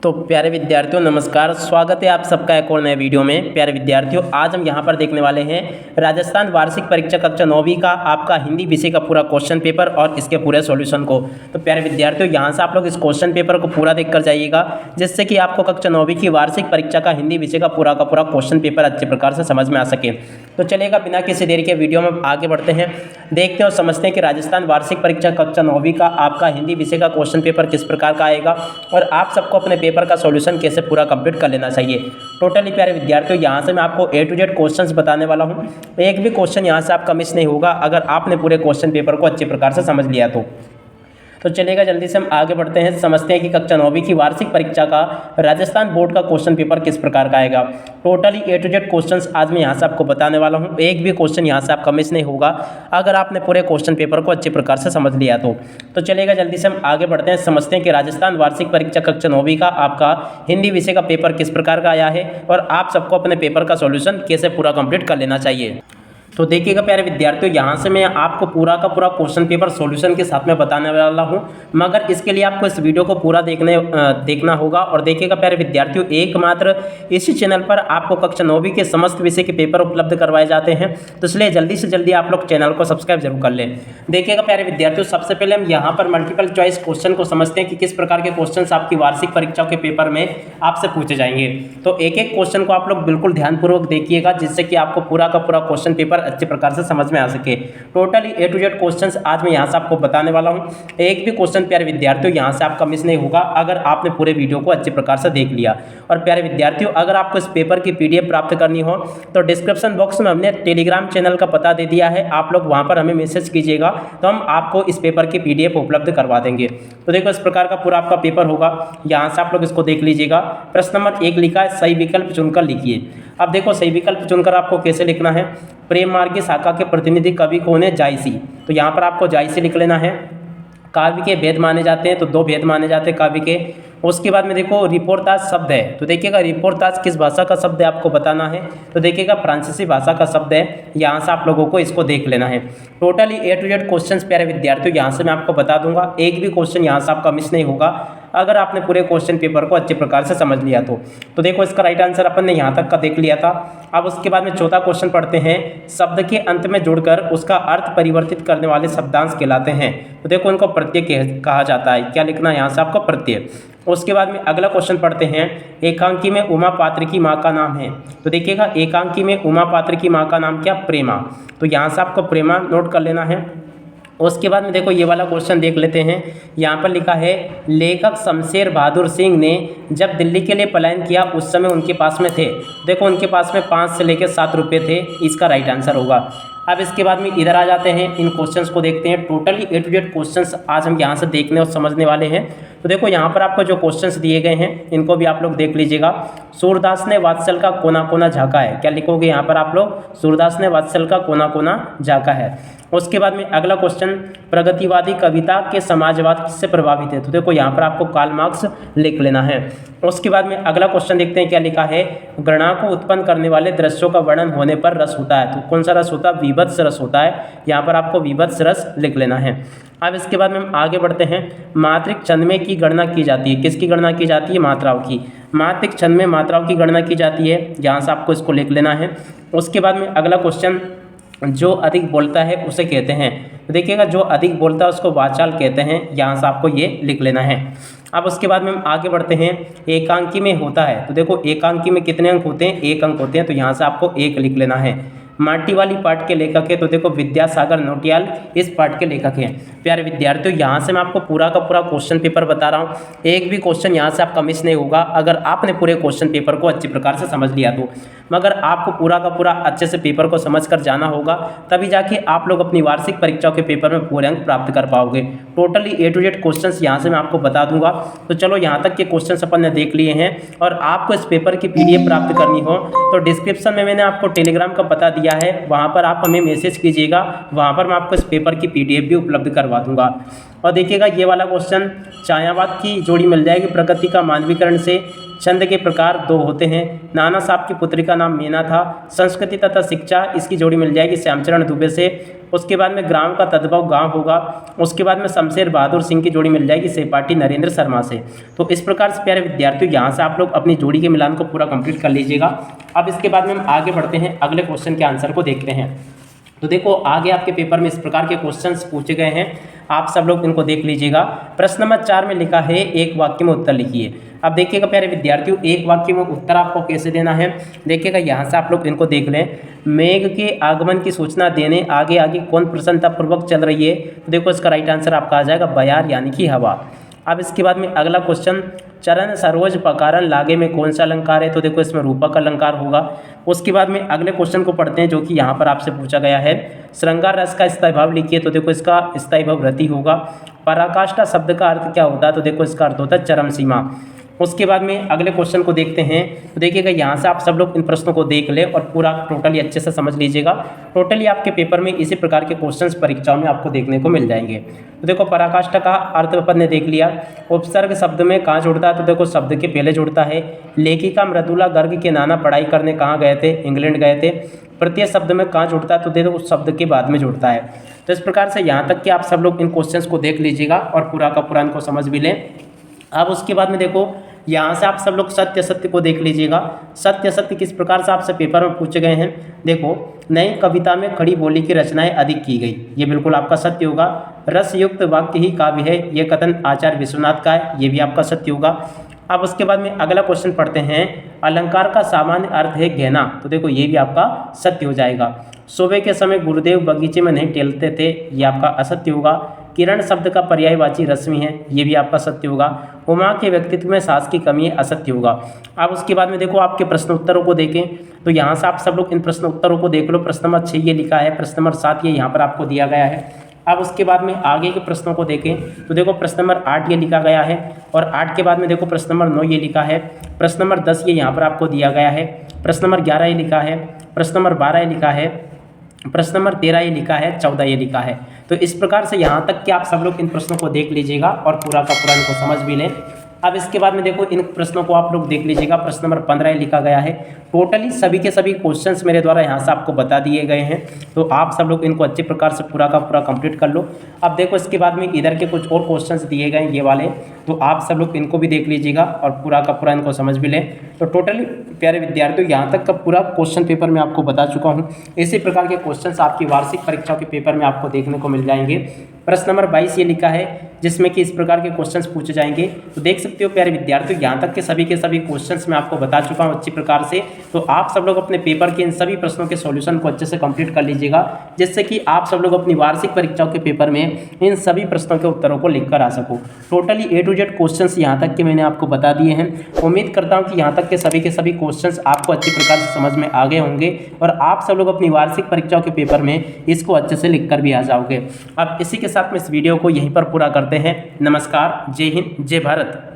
तो प्यारे विद्यार्थियों नमस्कार, स्वागत है आप सबका एक और नए वीडियो में। प्यारे विद्यार्थियों, आज हम यहाँ पर देखने वाले हैं राजस्थान वार्षिक परीक्षा कक्षा 9वीं का आपका हिंदी विषय का पूरा क्वेश्चन पेपर और इसके पूरे सॉल्यूशन को। तो प्यारे विद्यार्थियों, यहाँ से आप लोग इस क्वेश्चन पेपर को पूरा देख कर जाइएगा, जिससे कि आपको कक्षा 9वीं की वार्षिक परीक्षा का हिंदी विषय का पूरा क्वेश्चन पेपर अच्छे प्रकार से समझ में आ सके। तो चलेगा, बिना किसी देरी के वीडियो में आगे बढ़ते हैं, देखते हैं और समझते हैं कि राजस्थान वार्षिक परीक्षा कक्षा 9वीं का आपका हिंदी विषय का क्वेश्चन पेपर किस प्रकार का आएगा और आप सबको अपने पेपर का सॉल्यूशन कैसे पूरा कंप्लीट कर लेना चाहिए। टोटली प्यारे विद्यार्थियों, यहाँ से मैं आपको A to Z क्वेश्चंस बताने वाला हूँ। एक भी क्वेश्चन यहाँ से आपका मिस नहीं होगा अगर आपने पूरे क्वेश्चन पेपर को अच्छे प्रकार से समझ लिया तो चलेगा, जल्दी से हम आगे बढ़ते हैं, समझते हैं कि कक्षा 9वीं की वार्षिक परीक्षा का राजस्थान बोर्ड का क्वेश्चन पेपर किस प्रकार का आएगा। Totally A to Z questions आज मैं यहाँ से आपको बताने वाला हूँ। एक भी क्वेश्चन यहाँ से आपका मिस नहीं होगा अगर आपने पूरे क्वेश्चन पेपर को अच्छे प्रकार से समझ लिया तो चलेगा, जल्दी से हम आगे बढ़ते हैं, समझते हैं कि राजस्थान वार्षिक परीक्षा कक्षा 9वीं का आपका हिंदी विषय का पेपर किस प्रकार का आया है और आप सबको अपने पेपर का सॉल्यूशन कैसे पूरा कंप्लीट कर लेना चाहिए। तो देखिएगा प्यारे विद्यार्थियों, यहाँ से मैं आपको पूरा का पूरा क्वेश्चन पेपर सॉल्यूशन के साथ में बताने वाला हूँ, मगर इसके लिए आपको इस वीडियो को पूरा देखना होगा। और देखिएगा प्यारे विद्यार्थियों, एकमात्र इसी चैनल पर आपको कक्षा 9वीं के समस्त विषय के पेपर उपलब्ध करवाए जाते हैं, तो इसलिए जल्दी से जल्दी आप लोग चैनल को सब्सक्राइब जरूर कर लें। देखिएगा प्यारे विद्यार्थियों, सबसे पहले हम यहाँ पर मल्टीपल चॉइस क्वेश्चन को समझते हैं कि किस प्रकार के क्वेश्चन आपकी वार्षिक परीक्षाओं के पेपर में आपसे पूछे जाएंगे। तो एक एक क्वेश्चन को आप लोग बिल्कुल ध्यानपूर्वक देखिएगा, जिससे कि आपको पूरा का पूरा क्वेश्चन पेपर अच्छे प्रकार से समझ में आ सके। Totally A to Z questions आज मैं यहाँ से आपको बताने वाला हूँ। एक भी क्वेश्चन प्यारे विद्यार्थियों यहाँ से आपका मिस नहीं होगा अगर आपने पूरे वीडियो को अच्छे प्रकार से देख लिया। और प्यारे विद्यार्थियों, अगर आपको इस पेपर की PDF प्राप्त करनी हो तो डिस्क्रिप्शन बॉक्स में हमने टेलीग्राम चैनल का पता दे दिया है, आप लोग वहाँ पर हमें मैसेज कीजिएगा तो हम आपको इस पेपर की PDF उपलब्ध करवा देंगे। तो देखो, इस प्रकार का पूरा आपका पेपर होगा, यहाँ से आप लोग इसको देख लीजिएगा। प्रश्न नंबर 1 लिखा है, सही विकल्प चुनकर लिखिए। अब देखो, सही विकल्प चुनकर आपको कैसे लिखना है। प्रेम मार्ग की शाखा के प्रतिनिधि कवि कौन है? जायसी। तो यहाँ पर आपको जायसी लिख लेना है। काव्य के भेद माने जाते हैं, तो 2 भेद माने जाते हैं काव्य के। उसके बाद में देखो, रिपोर्ताज शब्द है, तो देखिएगा रिपोर्ताज किस भाषा का शब्द है आपको बताना है। तो देखिएगा फ्रांसीसी भाषा का शब्द है, यहाँ से आप लोगों को इसको देख लेना है। Totally A to Z questions प्यारे विद्यार्थियों यहाँ से मैं आपको बता दूंगा, एक भी क्वेश्चन यहाँ से आपका मिस नहीं होगा अगर आपने पूरे क्वेश्चन पेपर को अच्छे प्रकार से समझ लिया तो देखो, इसका राइट आंसर अपन ने यहाँ तक का देख लिया था। अब उसके बाद में चौथा क्वेश्चन पढ़ते हैं, शब्द के अंत में जुड़कर उसका अर्थ परिवर्तित करने वाले शब्दांश कहलाते हैं। तो देखो, उनको प्रत्यय कहा जाता है। क्या लिखना है यहाँ से आपको? प्रत्यय। उसके बाद में अगला क्वेश्चन पढ़ते हैं, एकांकी में उमा पात्र की माँ का नाम है। तो देखिएगा, एकांकी में उमा पात्र की माँ का नाम क्या? प्रेमा। तो यहाँ से आपको प्रेमा नोट कर लेना है। उसके बाद में देखो, ये वाला क्वेश्चन देख लेते हैं। यहाँ पर लिखा है, लेखक शमशेर बहादुर सिंह ने जब दिल्ली के लिए पलायन किया उस समय उनके पास में थे। देखो, उनके पास में 5 से लेकर 7 रुपये थे, इसका राइट आंसर होगा। अब इसके बाद में इधर आ जाते हैं, इन क्वेश्चंस को देखते हैं। Totally A to Z questions आज हम यहाँ से देखने और समझने वाले हैं। तो देखो, यहाँ पर आपको जो क्वेश्चंस दिए गए हैं इनको भी आप लोग देख लीजिएगा। सूरदास ने वात्सल का कोना कोना झाँका है। क्या लिखोगे यहाँ पर आप लोग? सूरदास ने वात्सल का कोना कोना झाँका है। उसके बाद में अगला क्वेश्चन, प्रगतिवादी कविता के समाजवाद से प्रभावित है। तो देखो, यहाँ पर आपको कार्ल मार्क्स लिख लेना है। उसके बाद में अगला क्वेश्चन देखते हैं, क्या लिखा है, गणना को उत्पन्न करने वाले दृश्यों का वर्णन होने पर रस होता है। तो कौन सा रस होता है? विभत्स रस होता है। यहाँ पर आपको विभत्स रस लिख लेना है। अब इसके बाद में हम आगे बढ़ते हैं, मात्रिक छंद में की गणना की जाती है। किसकी गणना की जाती है? मात्राओं की। मात्रिक छंद में मात्राओं की गणना की जाती है, यहाँ से आपको इसको लिख लेना है। उसके बाद में अगला क्वेश्चन, जो अधिक बोलता है उसे कहते हैं। तो देखिएगा, जो अधिक बोलता है उसको वाचाल कहते हैं, यहाँ से आपको ये लिख लेना है। अब उसके बाद में हम आगे बढ़ते हैं, एकांकी में होता है। तो देखो, एकांकी में कितने अंक होते हैं? 1 अंक होते हैं, तो यहाँ से आपको 1 लिख लेना है। माटी वाली पाठ के लेखक है, तो देखो विद्यासागर नौटियाल इस पाठ के लेखक हैं। प्यारे विद्यार्थियों, यहाँ से मैं आपको पूरा का पूरा क्वेश्चन पेपर बता रहा हूँ, एक भी क्वेश्चन यहाँ से आपका मिस नहीं होगा अगर आपने पूरे क्वेश्चन पेपर को अच्छी प्रकार से समझ लिया मगर आपको पूरा का पूरा अच्छे से पेपर को समझ कर जाना होगा, तभी जाके आप लोग अपनी वार्षिक परीक्षाओं के पेपर में पूरे अंक प्राप्त कर पाओगे। Totally A to Z questions यहाँ से मैं आपको बता दूंगा। तो चलो, यहाँ तक के क्वेश्चंस अपन ने देख लिए हैं और आपको इस पेपर की PDF प्राप्त करनी हो तो डिस्क्रिप्शन में मैंने आपको टेलीग्राम का पता दिया है, वहाँ पर आप हमें मैसेज कीजिएगा, वहाँ पर मैं आपको इस पेपर की PDF भी उपलब्ध करवा दूंगा। और देखिएगा, ये वाला क्वेश्चन, छायावाद की जोड़ी मिल जाएगी प्रकृति का मानवीकरण से। छंद के प्रकार 2 होते हैं। नाना साहब की पुत्री का नाम मीना था। संस्कृति तथा शिक्षा इसकी जोड़ी मिल जाएगी श्यामचरण दुबे से। उसके बाद में ग्राम का तद्भव गांव होगा। उसके बाद में शमशेर बहादुर सिंह की जोड़ी मिल जाएगी सहपाठी नरेंद्र शर्मा से। तो इस प्रकार से प्यारे विद्यार्थियों यहाँ से आप लोग अपनी जोड़ी के मिलान को पूरा कंप्लीट कर लीजिएगा। अब इसके बाद में हम आगे बढ़ते हैं, अगले क्वेश्चन के आंसर को देखते हैं। तो देखो आगे आपके पेपर में इस प्रकार के क्वेश्चंस पूछे गए हैं, आप सब लोग इनको देख लीजिएगा। प्रश्न नंबर 4 में लिखा है एक वाक्य में उत्तर लिखिए। अब देखिएगा प्यारे विद्यार्थियों, एक वाक्य में उत्तर आपको कैसे देना है, देखिएगा यहाँ से आप लोग इनको देख लें। मेघ के आगमन की सूचना देने आगे आगे कौन प्रसन्नतापूर्वक चल रही है, तो देखो इसका राइट आंसर आपका आ जाएगा बयार यानी कि हवा। अब इसके बाद में अगला क्वेश्चन, चरण सरोज पकारन लागे में कौन सा अलंकार है, तो देखो इसमें रूपक अलंकार होगा। उसके बाद में अगले क्वेश्चन को पढ़ते हैं जो कि यहाँ पर आपसे पूछा गया है, श्रृंगार रस का स्थायी भाव लिखिए, तो देखो इसका स्थायी भाव रति होगा। पराकाष्ठा शब्द का अर्थ क्या होता है, तो देखो इसका अर्थ होता है चरम सीमा। उसके बाद में अगले क्वेश्चन को देखते हैं, तो देखिएगा यहाँ से आप सब लोग इन प्रश्नों को देख लें और पूरा टोटली अच्छे से समझ लीजिएगा। टोटली आपके पेपर में इसी प्रकार के क्वेश्चंस परीक्षाओं में आपको देखने को मिल जाएंगे। तो देखो पराकाष्ठा का अर्थ अपन ने देख लिया। उपसर्ग शब्द में कहाँ जुड़ता है, तो देखो शब्द के पहले जुड़ता है। लेखिका मृदुला गर्ग के नाना पढ़ाई करने कहाँ गए थे, इंग्लैंड गए थे। प्रत्यय शब्द में कहाँ जुड़ता है, तो देखो उस शब्द के बाद में जुड़ता है। तो इस प्रकार से यहाँ तक कि आप सब लोग इन क्वेश्चंस को देख लीजिएगा और पूरा का पूरा इनको समझ भी लें। अब उसके बाद में देखो यहाँ से आप सब लोग सत्य असत्य को देख लीजिएगा। सत्य असत्य किस प्रकार से आपसे पेपर में पूछे गए हैं, देखो नई कविता में खड़ी बोली की रचनाएं अधिक की गई, ये बिल्कुल आपका सत्य होगा। रस युक्त वाक्य ही काव्य है, ये कथन आचार्य विश्वनाथ का है, ये भी आपका सत्य होगा। अब उसके बाद में अगला क्वेश्चन पढ़ते हैं, अलंकार का सामान्य अर्थ है गहना, तो देखो ये भी आपका सत्य हो जाएगा। सुबह के समय गुरुदेव बगीचे में नहीं टहलते थे, ये आपका असत्य होगा। किरण शब्द का पर्यायवाची रश्मि है, ये भी आपका सत्य होगा। उमा के व्यक्तित्व में सास की कमी है, असत्य होगा। अब उसके बाद में देखो आपके प्रश्न उत्तरों को देखें, तो यहाँ से आप सब लोग इन प्रश्न उत्तरों को देख लो। प्रश्न नंबर 6 ये लिखा है, प्रश्न नंबर 7 ये यहाँ पर आपको दिया गया है। अब उसके बाद में आगे के प्रश्नों को देखें, तो देखो प्रश्न नंबर 8 ये लिखा गया है और 8 के बाद में देखो प्रश्न नंबर 9 ये लिखा है। प्रश्न नंबर 10 ये यहाँ पर आपको दिया गया है। प्रश्न नंबर 11 ये लिखा है। प्रश्न नंबर 12 ये लिखा है। प्रश्न नंबर 13 ये लिखा है। 14 ये लिखा है। तो इस प्रकार से यहाँ तक कि आप सब लोग इन प्रश्नों को देख लीजिएगा और पूरा का पूरा इनको समझ भी लें। अब इसके बाद में देखो इन प्रश्नों को आप लोग देख लीजिएगा। प्रश्न नंबर 15 लिखा गया है। टोटली सभी के सभी क्वेश्चंस मेरे द्वारा यहाँ से आपको बता दिए गए हैं, तो आप सब लोग इनको अच्छे प्रकार से पूरा का पूरा कंप्लीट कर लो। अब देखो इसके बाद में इधर के कुछ और क्वेश्चंस दिए गए हैं ये वाले, तो आप सब लोग इनको भी देख लीजिएगा और पूरा का पूरा इनको समझ भी लें। तो टोटली प्यारे विद्यार्थियों यहाँ तक का पूरा क्वेश्चन पेपर में आपको बता चुका हूँ। इसी प्रकार के क्वेश्चंस आपकी वार्षिक परीक्षाओं के पेपर में आपको देखने को मिल जाएंगे। प्रश्न नंबर 22 ये लिखा है जिसमें कि इस प्रकार के क्वेश्चंस पूछे जाएंगे। तो देख सकते हो प्यारे विद्यार्थियों यहाँ तक के सभी क्वेश्चंस मैं आपको बता चुका हूँ अच्छी प्रकार से। तो आप सब लोग अपने पेपर के इन सभी प्रश्नों के सॉल्यूशन को अच्छे से कंप्लीट कर लीजिएगा, जिससे कि आप सब लोग अपनी वार्षिक परीक्षाओं के पेपर में इन सभी प्रश्नों के उत्तरों को लिख कर आ सको। Totally A to Z questions यहाँ तक के मैंने आपको बता दिए हैं। उम्मीद करता हूँ कि यहाँ तक के सभी क्वेश्चंस आपको अच्छी प्रकार से समझ में आ गए होंगे और आप सब लोग अपनी वार्षिक परीक्षाओं के पेपर में इसको अच्छे से लिख कर भी आ जाओगे। अब इसी के साथ में इस वीडियो को यहीं पर पूरा करते हैं। नमस्कार, जय हिंद, जय भारत।